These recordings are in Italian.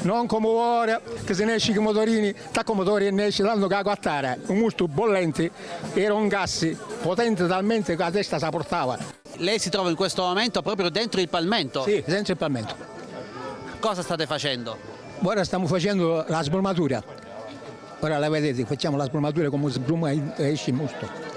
non come ora che se ne esce con i motorini, tacco motori e ne esce tanto che a guattare, un musto bollente, era un gas potente talmente che la testa si portava. Lei si trova in questo momento proprio dentro il palmento? Sì, dentro il palmento. Cosa state facendo? Ora stiamo facendo la sbrumatura. Ora la vedete, facciamo la sbrumatura come sbruma e esce il musto.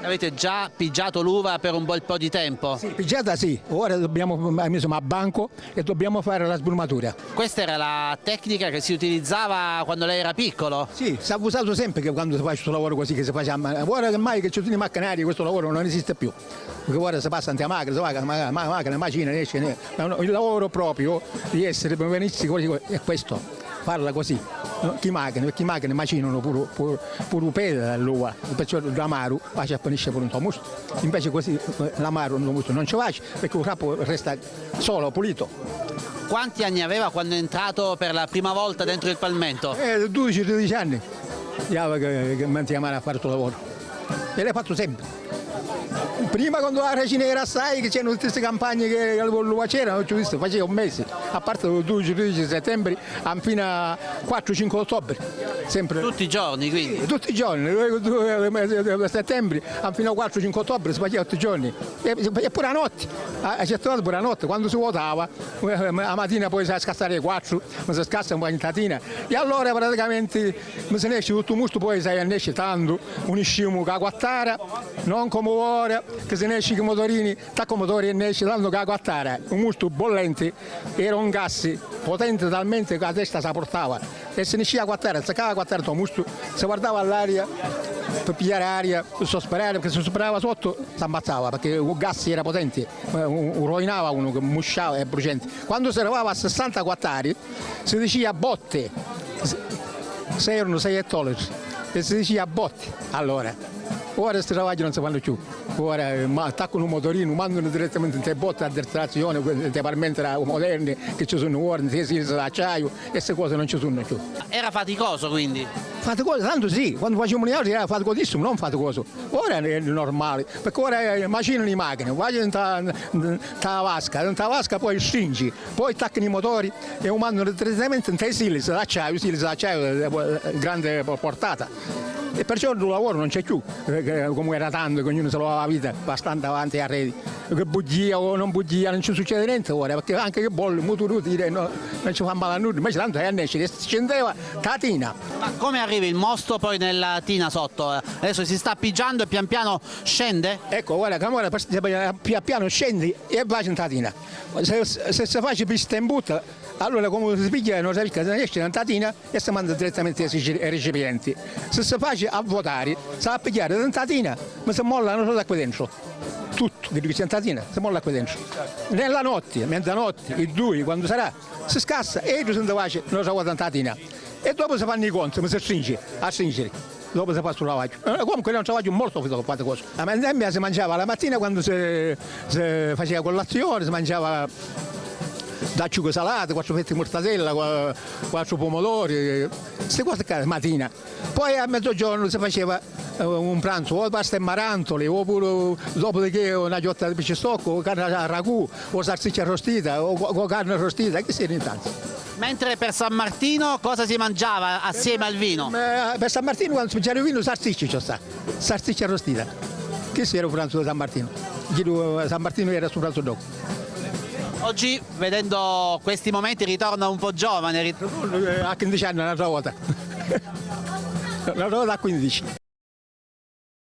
Avete già pigiato l'uva per un bel po' di tempo? Sì, pigiata sì, ora dobbiamo messo a banco e dobbiamo fare la sbrumatura. Questa era la tecnica che si utilizzava quando lei era piccolo? Sì, si è usato sempre che quando si fa questo lavoro così che si faceva. Ora che mai che ci sono i macchinari questo lavoro non esiste più. Perché ora si passa ante a macchina, si va macchina, macchina, esce. Il lavoro proprio di essere benissimo così è questo. Parla così, chi macchine macinano pure pedale all'uva, perciò l'amaro faccia finisce pure un po' musto. Invece così l'amaro non ci faccia perché il capo resta solo, pulito. Quanti anni aveva quando è entrato per la prima volta dentro il palmento? 12-13 anni, che mi chiamare a fare questo lavoro. E l'hai fatto sempre. Prima quando la regina era assai, che c'erano tutte queste campagne che l'uva c'era, non ci ho visto, faceva un mese, a parte il 12-13 settembre fino a 4-5 ottobre. Sempre. Tutti i giorni quindi? Sì, tutti i giorni, a settembre fino a 4-5 ottobre si faceva tutti i giorni. E pure la notte, a certe volte pure la notte, quando si votava, la mattina poi si scassare alle 4, ma si scassa un po' in tatina. E allora praticamente mi se ne esce tutto il musto, poi si ne esce tanto, unisciamo con la guattara, non come ora che se ne esce con i motorini, tacco motori e ne esce tanto che la guattara, un musto bollente, era un gas potente talmente che la testa si portava. E se ne esce a guattare, si cava a guattare il musto, si guardava all'aria per pigliare aria, per sospirare, perché se sospirava sotto si ammazzava, perché il gas era potente, rovinava uno che musciava e bruciante. Quando si arrivava a 60 guattari si diceva botte, 6 euro, 6 dollari, e si diceva botte allora. Ora questi lavaggi non si fanno più, ora attaccano un motorino, mandano direttamente in te botte a detrazione, departamenti moderni che ci sono ora, d'acciaio, e queste cose non ci sono più. Era faticoso quindi? Faticoso, tanto sì, quando facevamo gli altri era faticosissimo, non faticoso. Ora è normale, perché ora macinano le macchine, vai in ta vasca poi stringi, poi attaccano i motori e mandano direttamente in te silis d'acciaio, grande portata. E perciò il lavoro non c'è più, come era tanto, che ognuno si lavava la vita abbastanza avanti a reti. Che bugia o non bugia, non ci succede niente ora, perché anche che bolle, muturu dire no, non ci fa male a nulla, invece tanto si scendeva tatina. Ma come arriva il mosto poi nella tina sotto? Adesso si sta pigiando e pian piano scende? Ecco, guarda, ora pian piano scendi e vai in tatina. Se si fa pista in butta, allora come si piglia non si esce in tatina e si manda direttamente ai recipienti. Se si fa a votare, si va a pigliare in tatina, ma si mollano solo da qui dentro. Tutto, che c'è in tatina, si molla qui dentro. Nella notte, mezzanotte, il 2, quando sarà, si scassa e si andace, non si vuole in tatina. E dopo si fanno i conti, ma si stringe, a stringere. Dopo si fa sul lavaggio. Comunque è un lavaggio molto faticoso. La mandemmia si mangiava la mattina quando si faceva colazione, si mangiava d'acciugo salato, 4 fetti di mortadella, 4 pomodori, queste cose la mattina. Poi a mezzogiorno si faceva un pranzo o pasta e marantoli, oppure dopodiché una giotta di pesce stocco, o carne a ragù, o salsiccia arrostita, o carne arrostita, che si era in tanto. Mentre per San Martino cosa si mangiava assieme al vino? Per San Martino quando si mangiava il vino salsiccia c'è sta, salsiccia arrostita. Che si era il pranzo di San Martino? San Martino era sul pranzo dopo. Oggi, vedendo questi momenti, ritorna un po' giovane. A 15 anni, un'altra volta. Una volta a 15.